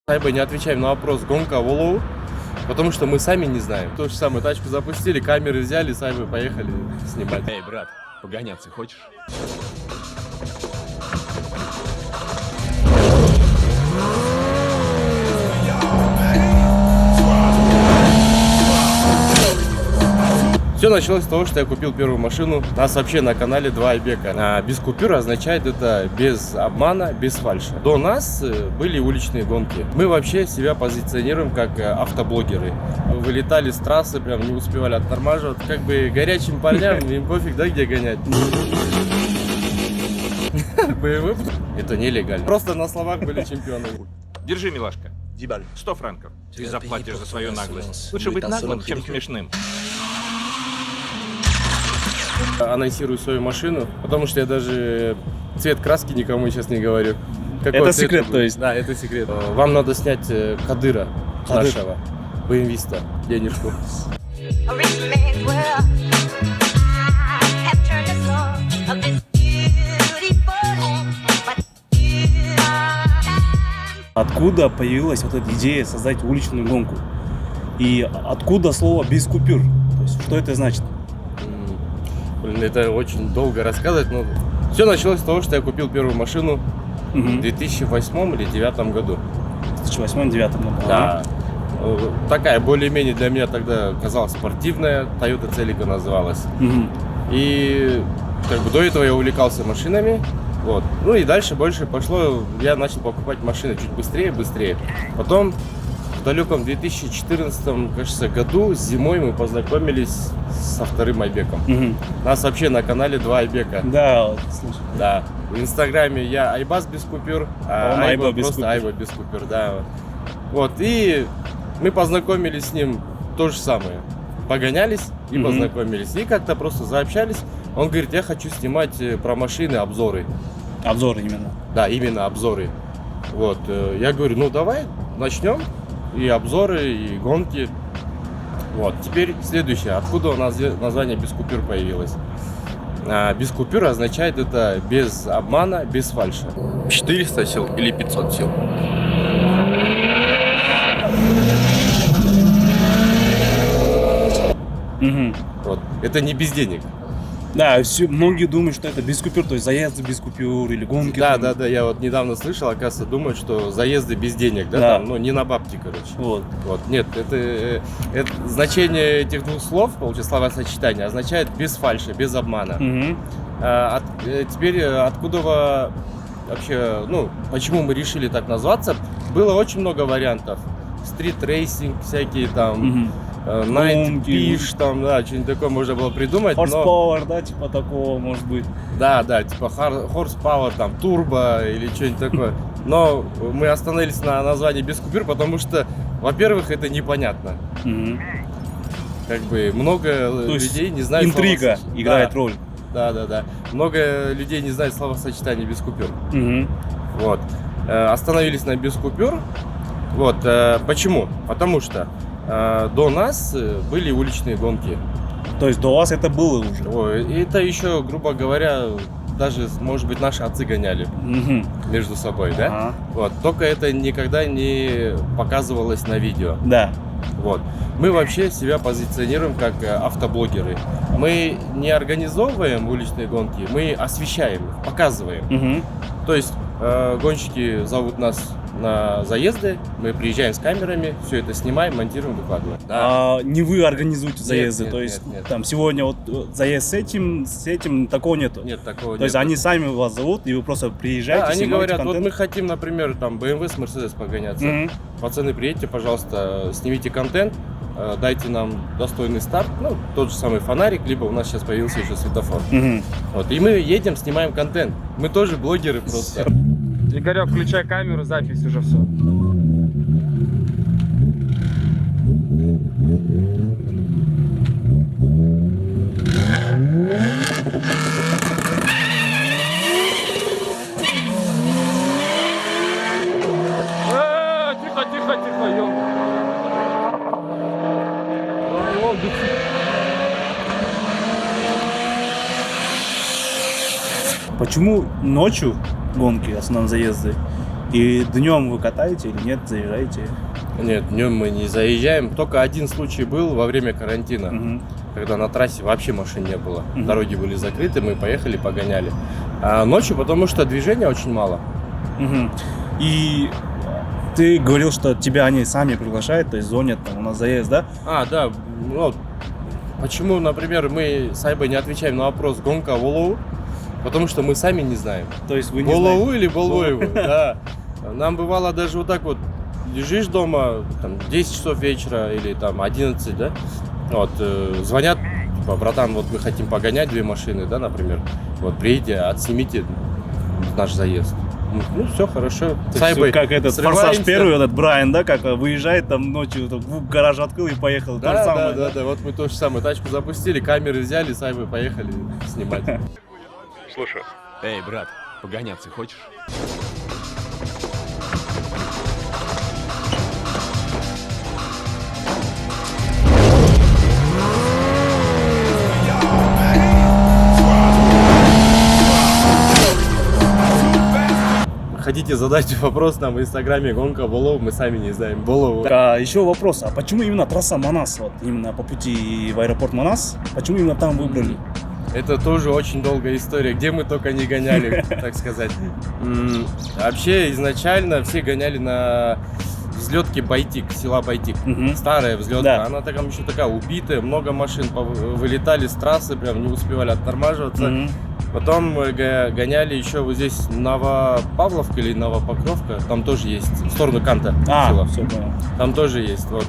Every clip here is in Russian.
Сайба, не отвечаем на вопрос, гонка в Улу, потому что мы сами не знаем. То же самое, тачку запустили, камеры взяли, Сайбы поехали снимать. Эй, брат, погоняться хочешь? Все началось с того, что я купил первую машину. У нас вообще на канале два айбека. Без купюр означает это без обмана, без фальши. До нас были уличные гонки. Мы вообще себя позиционируем как автоблогеры. Вылетали с трассы, прям не успевали оттормаживать. Как бы горячим парням им пофиг, да, где гонять. БМВ это нелегально. Просто на словах были чемпионы. Держи, милашка. Дибаль. 100 франков. Ты заплатишь за свою наглость. Лучше быть наглым, чем смешным. Анонсирую свою машину, потому что я даже цвет краски никому сейчас не говорю. Какой Это цвет секрет, будет? то есть? Да, это секрет. Вам надо снять Кадыра нашего, БМВиста, денежку. Откуда появилась вот эта идея создать уличную гонку? И откуда слово «без купюр»? То есть, что это значит? Блин, это очень долго рассказывать, но все началось с того, что я купил первую машину в 2008 или 2009 году. В 2008-2009 году. Да. Такая более-менее для меня тогда казалась спортивная, Toyota Celica называлась. И как бы до этого я увлекался машинами. Вот. Ну и дальше больше пошло, я начал покупать машины чуть быстрее. Потом в далеком 2014, кажется, году зимой мы познакомились со вторым айбеком. У нас вообще на канале два айбека. Да, слушай. Да. В инстаграме я Айбас без купюр, а Он Айба без просто купюр. Айба без купюр, да. Вот. И мы познакомились с ним то же самое. Погонялись и познакомились. И как-то просто заобщались. Он говорит, я хочу снимать про машины обзоры. Обзоры именно. Да, именно обзоры. Вот. Я говорю, ну давай начнем. И обзоры, и гонки. Вот. Теперь следующее. Откуда у нас название без купюр появилось? Без купюр означает это без обмана, без фальши. 400 сил или 500 сил. Вот. Это не без денег. Да, многие думают, что это без купюр, то есть заезды без купюр или гонки. Да, там. я вот недавно слышал, оказывается, думают, что заезды без денег, да, Да. там, ну, не на бабки, короче. Вот. Нет, это значение этих двух слов, получается, словосочетание, означает без фальши, без обмана. Теперь откуда вообще, ну, почему мы решили так назваться? Было очень много вариантов. Стрит-рейсинг всякие там, Night Fish, там, да, что-нибудь такое можно было придумать. Horsepower, да, типа такого, может быть. Да, типа Horsepower, там, Turbo или что-нибудь такое. Но мы остановились на названии без купюр, потому что, во-первых, это непонятно. Как бы много людей не знают интрига играет роль. Да. Много людей не знают словосочетание без купюр. Вот. Остановились на без купюр. Вот. Почему? Потому что до нас были уличные гонки. То есть до вас это было уже? Ой, это еще, грубо говоря, даже, может быть, наши отцы гоняли между собой, да? Вот. Только это никогда не показывалось на видео. Да. Вот. Мы вообще себя позиционируем как автоблогеры. Мы не организовываем уличные гонки, мы освещаем их, показываем. То есть гонщики зовут нас на заезды, мы приезжаем с камерами, все это снимаем, монтируем, выкладываем. Да. Не вы организуете заезды, Нет, то есть нет. там сегодня вот заезд с этим, такого нету. Нет, такого То есть они сами вас зовут, и вы просто приезжаете, Да, они снимаете говорят, контент. вот мы хотим, например, там BMW с Mercedes погоняться. Пацаны, приедьте, пожалуйста, снимите контент, дайте нам достойный старт, ну, тот же самый фонарик, либо у нас сейчас появился еще светофор. Вот, и мы едем, снимаем контент. Мы тоже блогеры просто. Игорек, включай камеру, запись уже все. Тихо, ё. Почему ночью гонки, в основном заезды, И днем вы катаете или нет, заезжаете? Нет, днем мы не заезжаем. Только один случай был во время карантина, Мгм. когда на трассе вообще машин не было. Мгм. Дороги были закрыты, мы поехали, погоняли. А ночью, потому что движения очень мало. Мгм. И ты говорил, что тебя они сами приглашают, то есть звонят, там, у нас заезд, да? Да, ну, почему, например, мы с Айбой не отвечаем на вопрос гонка Волову? Потому что мы сами не знаем. То есть вы не Волову знаете. или Болвоеву, да. Нам бывало даже вот так вот, лежишь дома, там, 10 часов вечера или там 11, да, вот, звонят, типа, братан, вот мы хотим погонять 2 машины, да, например, вот, приедете, отснимите наш заезд. Ну, все хорошо. То есть вы как этот «Форсаж» срываемся. первый, этот Брайан, да, как выезжает там ночью, там, гараж открыл и поехал. То же Да, самое, да, вот мы то же самое, тачку запустили, камеры взяли, с Айбой поехали снимать. Слушай. Эй, брат, погоняться хочешь? Хотите задать вопрос нам в инстаграме гонка Болов, мы сами не знаем. Болову. Еще вопрос, а почему именно трасса Манас, вот именно по пути в аэропорт Манас, почему именно там выбрали? Это тоже очень долгая история, где мы только не гоняли, так сказать. Вообще, изначально все гоняли на взлетке Байтик, села Байтик. Мгм. Старая взлетка, Да. она там еще такая убитая, много машин вылетали с трассы, прям не успевали оттормаживаться. Мгм. Потом мы гоняли еще вот здесь Новопавловка или Новопокровка, там тоже есть, в сторону Канта села. Все понял. Там тоже есть, вот.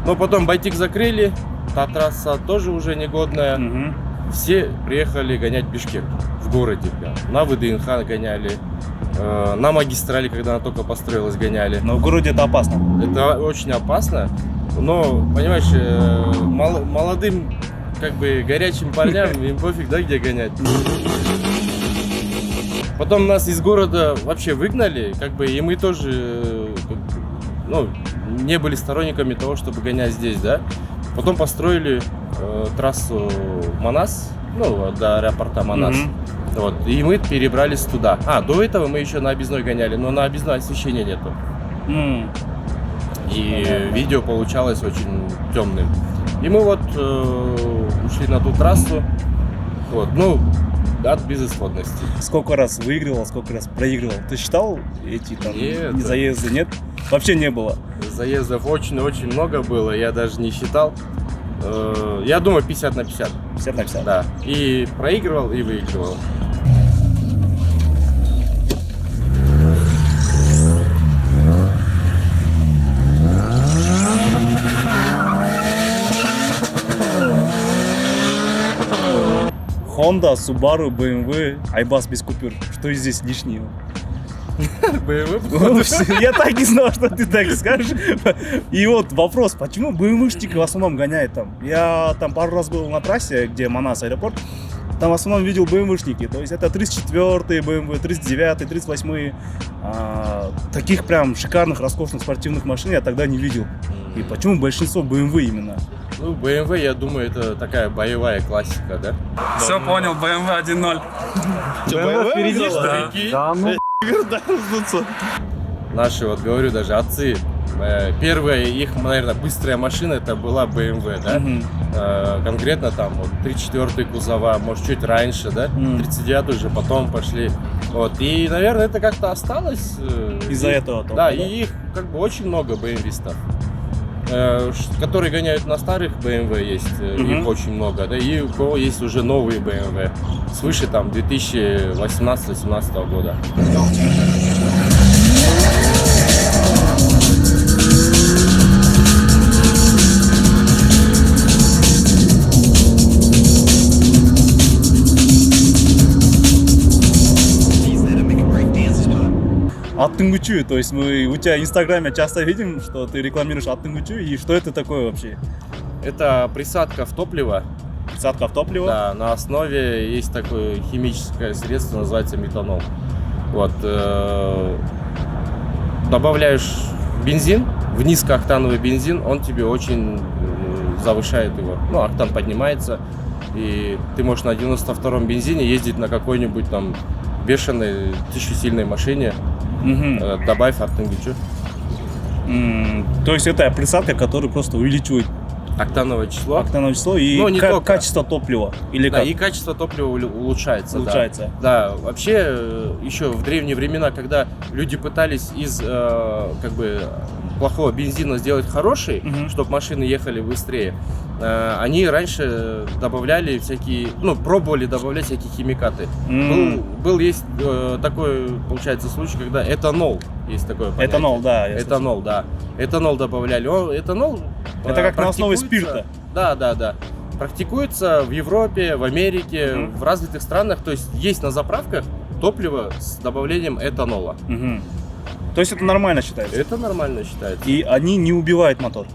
Но потом Байтик закрыли, та трасса тоже уже негодная. Мгм. Все приехали гонять Бишкек в городе, прям. На ВДНХ гоняли, на магистрали, когда она только построилась, гоняли. Но в городе это опасно. Это очень опасно, но, понимаешь, молодым, как бы, горячим парням, им пофиг, да, где гонять. Потом нас из города вообще выгнали, как бы, и мы тоже, ну, не были сторонниками того, чтобы гонять здесь, да. Потом построили трассу Манас, ну, до аэропорта Манас. Мгм. Вот, и мы перебрались туда. До этого мы еще на объездной гоняли, но на объездной освещения нету. М. И видео получалось очень темным. И мы вот ушли на ту трассу, вот, ну, от безысходности. Сколько раз выигрывал, сколько раз проигрывал? Ты считал эти там Нет. заезды? Нет? Вообще не было. Заездов очень-очень много было, я даже не считал. Я думаю, 50 на 50. 50 на 50. Да. И проигрывал, и выигрывал. Honda, Subaru, BMW, Айбас без купюр. Что здесь лишнего? Ну, всё, я так и знал, что ты так скажешь. И вот вопрос, почему БМВшники в основном гоняют там? Я там пару раз был на трассе, где Манас аэропорт. Там в основном видел БМВшники. То есть это 34-е БМВ, 39-е, 38-е. Таких прям шикарных, роскошных спортивных машин я тогда не видел. И почему большинство BMW именно? Ну, BMW, я думаю, это такая боевая классика, да? Все понял, BMW 1.0. BMW впереди, что ли? Прикинь? Да, ну. Наши, вот говорю, даже отцы, первая их, наверное, быстрая машина, это была BMW, да? Мгм. Конкретно там вот 34-й кузова, может, чуть раньше, да? 39-й уже потом пошли. Вот, и, наверное, это как-то осталось. Из-за И- этого только, Да, да? и их как бы очень много BMW-стов. Которые гоняют на старых BMW есть, Мгм. их очень много, да, и у кого есть уже новые BMW, свыше там 2018-2017 года. Аттынгучу, то есть мы у тебя в инстаграме часто видим, что ты рекламируешь Аттынгучу, и что это такое вообще? Это присадка в топливо, Присадка в топливо? да, на основе есть такое химическое средство, называется метанол. Вот, добавляешь бензин, в низкооктановый бензин, он тебе очень завышает его, ну, октан поднимается, и ты можешь на 92-м бензине ездить на какой-нибудь там бешеной 1000-сильной машине, Добавь Артенгичу. То есть это присадка, которая просто увеличивает Октановое число. октановое число и Ну, не только. качество топлива. Или Да, как? и качество топлива улучшается. да. Улучшается. Да, вообще еще в древние времена, когда люди пытались из как бы плохого бензина сделать хороший, чтобы машины ехали быстрее, они раньше добавляли всякие, ну, пробовали добавлять всякие химикаты. Есть такой, получается, случай, когда этанол есть такое понятие. Этанол, да. я слышал. Этанол, да. Этанол добавляли. Этанол Это как на основе практикуется- спирта. Да. Практикуется в Европе, в Америке, в развитых странах. То есть на заправках топливо с добавлением этанола. Мгм. То есть это нормально считается? Это нормально считается. И они не убивают мотор?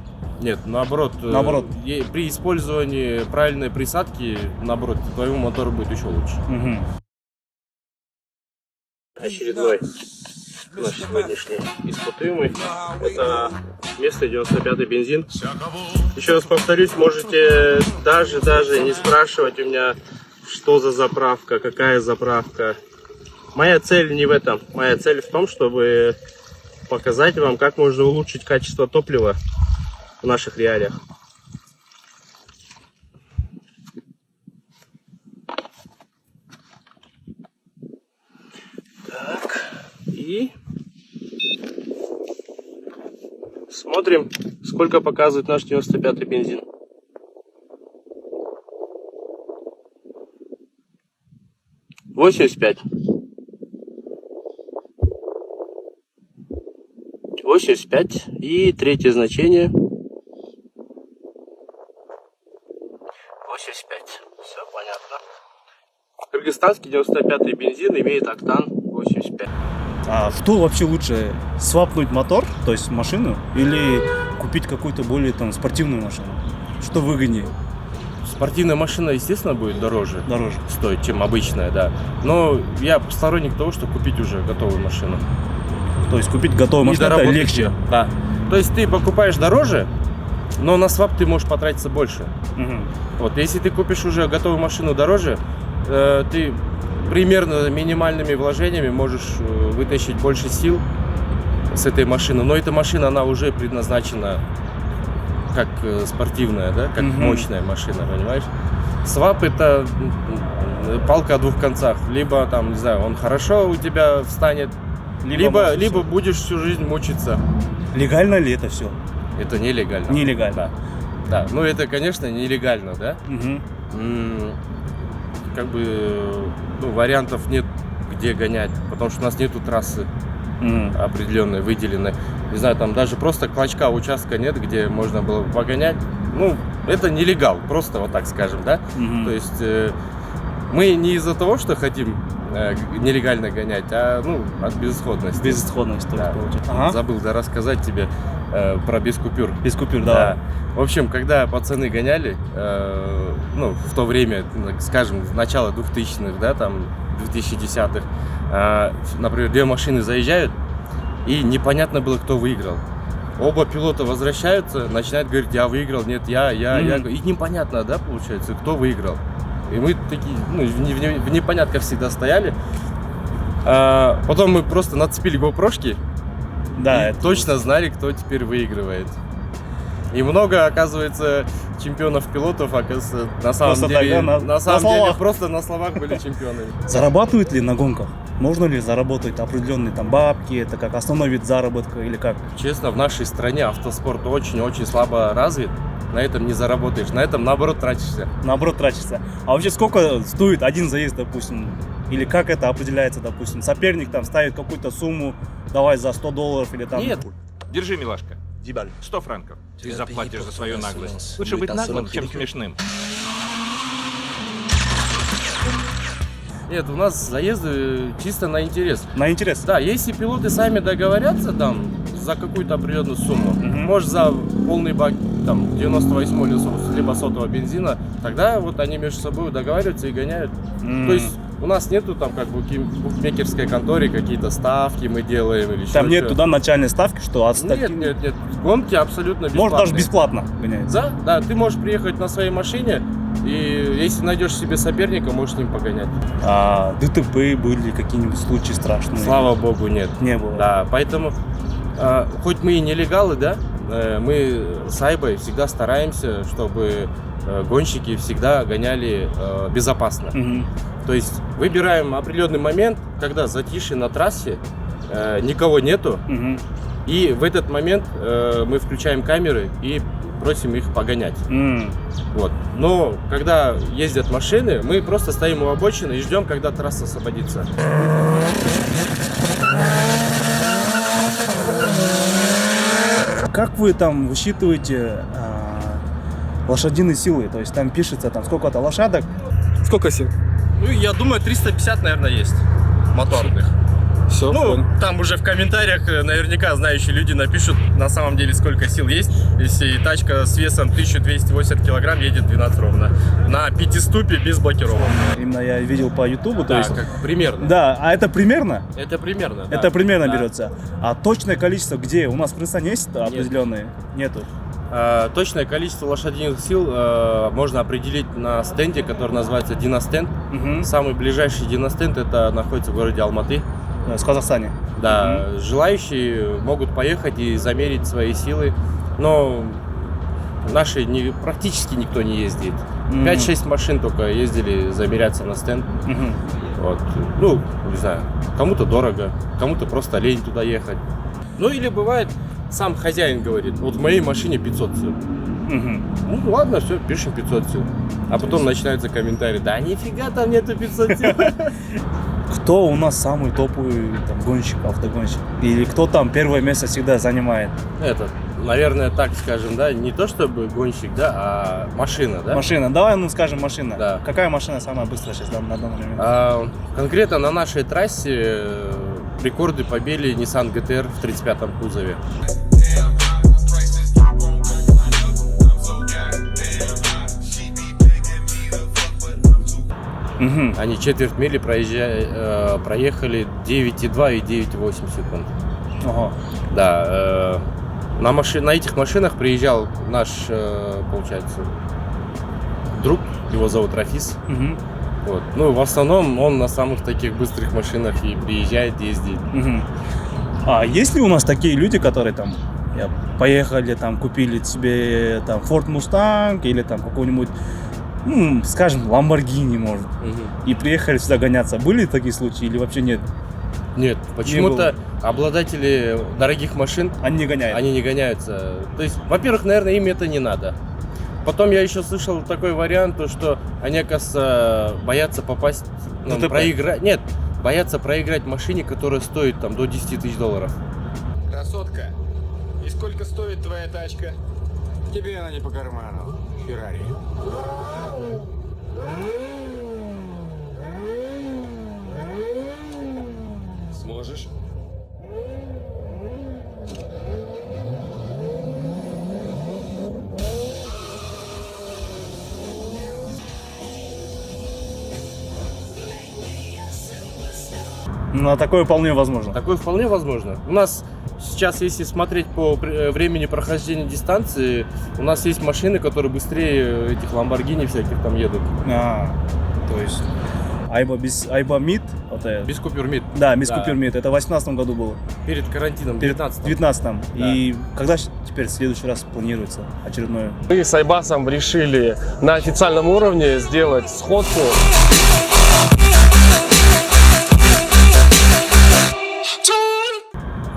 Нет, наоборот. Наоборот. При использовании правильной присадки, наоборот, твоему мотору будет еще лучше. Мгм. Очередной наш сегодняшний испытуемый. Это вместо 95-й бензин. Еще раз повторюсь, можете даже не спрашивать у меня, что за заправка, какая заправка. Моя цель не в этом. Моя цель в том, чтобы показать вам, как можно улучшить качество топлива в наших реалиях. Так, и смотрим, сколько показывает наш 95-й бензин. — 85. 85. И третье значение. 85. Все понятно. Кыргызстанский 95-й бензин имеет октан 85. А что вообще лучше? Свапнуть мотор, то есть машину, или купить какую-то более там спортивную машину? Что выгоднее? Спортивная машина, естественно, будет дороже Дороже. стоить, чем обычная, да. Но я сторонник того, что купить уже готовую машину. То есть купить готовую И машину это доработать легче. её. Да. То есть ты покупаешь дороже, но на свап ты можешь потратиться больше. Мгм. Вот, если ты купишь уже готовую машину дороже, ты примерно минимальными вложениями можешь вытащить больше сил с этой машины. Но эта машина, она уже предназначена как спортивная, да, как мощная машина, понимаешь? Свап — это палка о двух концах. Либо там, не знаю, он хорошо у тебя встанет, либо будешь всю жизнь мучиться. Легально ли это все? Это нелегально. Нелегально. Да. Ну это, конечно, нелегально, да? Мгм. Как бы вариантов нет, где гонять, потому что у нас нету трассы Мгм. определенной, выделенной. Не знаю, там даже просто клочка участка нет, где можно было бы погонять. Ну, это нелегал, просто вот так скажем, да? Мгм. То есть мы не из-за того, что хотим нелегально гонять, а от безысходности. Безысходность только Да. получается. Ага. Забыл рассказать тебе про без купюр. Без купюр, Да. да. В общем, когда пацаны гоняли, в то время, скажем, в начало 2000-х, да, там, 2010-х, например, две машины заезжают, и непонятно было, кто выиграл. Оба пилота возвращаются, начинают говорить: я выиграл, нет, я. И непонятно, да, получается, кто выиграл. И мы такие, в непонятках всегда стояли. Потом мы просто нацепили GoPro-шки, Да, и это точно знали, кто теперь выигрывает. И много, оказывается, чемпионов-пилотов, оказывается, на самом Просто деле, так, да, на на самом деле словах. просто на словах были чемпионами. Зарабатывают ли на гонках? Можно ли заработать определенные там бабки? Это как основной вид заработка или как? Честно, в нашей стране автоспорт очень-очень слабо развит. На этом не заработаешь, на этом, наоборот, тратишься. Наоборот, тратишься. А вообще сколько стоит один заезд, допустим? Или как это определяется, допустим? Соперник там ставит какую-то сумму, давай за $100 или там... Нет, Держи, милашка. 100 франков. Ты заплатишь за свою наглость. Лучше быть наглым, чем смешным. нет, у нас заезды чисто на интерес. На интерес. Да, если пилоты сами договорятся там за какую-то определенную сумму, может за полный бак там 98 либо 100 бензина, тогда вот они между собой договариваются и гоняют. То есть у нас нету там как бы в букмекерской конторе какие-то ставки мы делаем или Там еще нет что-то. туда начальной ставки, что от Нет. Гонки абсолютно бесплатные. Может даже бесплатно гоняется. Да, ты можешь приехать на своей машине, И если найдешь себе соперника, можешь с ним погонять. А ДТП были какие-нибудь случаи страшные? Слава богу, нет. Не было. Да, поэтому, хоть мы и нелегалы, да, мы с Айбой всегда стараемся, чтобы гонщики всегда гоняли безопасно. Мгм. То есть выбираем определенный момент, когда затишье на трассе, никого нету, Мгм. и в этот момент мы включаем камеры и просим их погонять. Вот. Но когда ездят машины, мы просто стоим у обочины и ждем, когда трасса освободится. Как вы там высчитываете лошадиные силы? То есть там пишется там сколько-то лошадок. Сколько сил? Ну, я думаю, 350, наверное, есть моторных. Все, Ну, там уже в комментариях наверняка знающие люди напишут на самом деле сколько сил есть. Если тачка с весом 1280 килограмм едет 12 ровно. На пятиступе без блокировок. Именно я видел по Ютубу. То Да, есть, как примерно. да, а это примерно? Это примерно, да. Это примерно Да. берется. А точное количество где? У нас в Кыргызстане есть определенные? Нету. Точное количество лошадиных сил можно определить на стенде, который называется Диностенд. Мгм. Самый ближайший Диностенд это находится в городе Алматы. В Казахстане. Да, желающие могут поехать и замерить свои силы, но наши практически никто не ездит. 5-6 машин только ездили замеряться на стенд. Мгм. Вот. Ну, не знаю, кому-то дорого, кому-то просто лень туда ехать. Ну или бывает, сам хозяин говорит, вот в моей машине 500 сил. Мгм. Ну ладно, все, пишем 500 сил. А потом начинаются комментарии, да нифига там нету 500 сил. Кто у нас самый топовый там, гонщик, автогонщик? Или кто там первое место всегда занимает? Это, наверное, так скажем, да, не то чтобы гонщик, да, а машина, да? Машина. Давай, ну скажем, машина. Да. Какая машина самая быстрая сейчас на данный момент? Конкретно на нашей трассе рекорды побили Nissan GT-R в 35-м кузове. Мгм. Они четверть мили проехали 9,2 и 9,8 секунд. Ага. Да, на этих машинах приезжал наш, получается, друг, его зовут Рафис. Мгм. Вот. Ну, в основном он на самых таких быстрых машинах и приезжает, ездит. Мгм. А есть ли у нас такие люди, которые там поехали, там купили себе там Ford Mustang или там какой-нибудь, ну, скажем, Lamborghini, может, и приехали сюда гоняться? Были такие случаи или вообще нет? Нет, почему-то обладатели дорогих машин, Они не гоняют. они не гоняются. То есть, во-первых, наверное, им это не надо. Потом я еще слышал такой вариант, то, что они, оказывается, боятся попасть, ну, ДТП. проиграть. Нет, боятся проиграть машине, которая стоит там до 10 тысяч долларов. Красотка, и сколько стоит твоя тачка? Тебе она не по карману, Феррари. Сможешь? Ну, а такое вполне возможно. Такое вполне возможно. У нас сейчас, если смотреть по времени прохождения дистанции, у нас есть машины, которые быстрее этих Lamborghini всяких там едут. То есть Айба Мид, вот это. Без купюр МИД. Да, Мисс Да. Купер Мид. Это в 18 году было. Перед карантином, Перед 19 19-м. Да. И когда теперь в следующий раз планируется очередное? Мы с Айбасом решили на официальном уровне сделать сходку.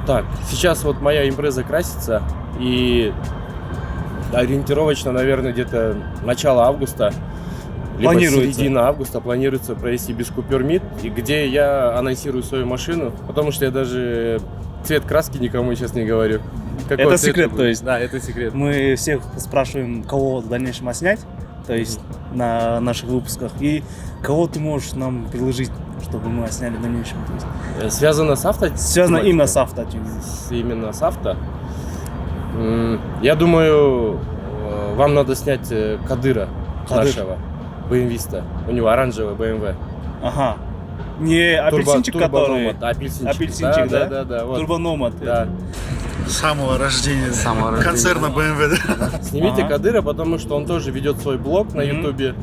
Так, сейчас вот моя импреза красится, и ориентировочно, наверное, где-то начало августа, либо Планируется. середина августа планируется провести без купюр МИД, и где я анонсирую свою машину, потому что я даже цвет краски никому сейчас не говорю. Какой Это цвет секрет, будет. то есть? Да, это секрет. Мы всех спрашиваем, кого в дальнейшем отснять, то есть на наших выпусках, и кого ты можешь нам предложить, чтобы мы отсняли в дальнейшем. То есть Связано с авто? связано именно с авто. Именно с авто. Я думаю, вам надо снять Кадыра Кадыр. нашего, BMW-ста. У него оранжевый BMW. Ага. Не апельсинчик, который... Турбономад, апельсинчик. Апельсинчик, да? Да, вот. Турбономад. Да. С самого рождения. Концерна BMW. Снимите Ага. Кадыра, потому что он тоже ведет свой блог на Ютубе.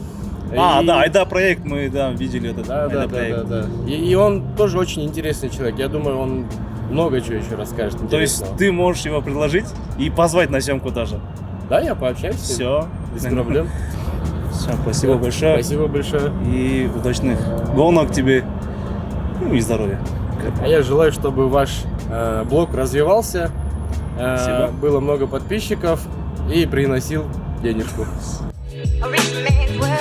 А, И- да, Айда проект, мы, да, видели этот Да, да, Айда да, проект. да, да. И он тоже очень интересный человек. Я думаю, он много чего еще расскажет То есть интересного. ты можешь его предложить и позвать на съемку даже. Да, я пообщаюсь с ним. Все. Без проблем. Все, спасибо большое. Спасибо большое. И удачных гонок тебе. Ну и здоровья. А я желаю, чтобы ваш блог развивался, Спасибо. было много подписчиков и приносил денежку. A rich man's world.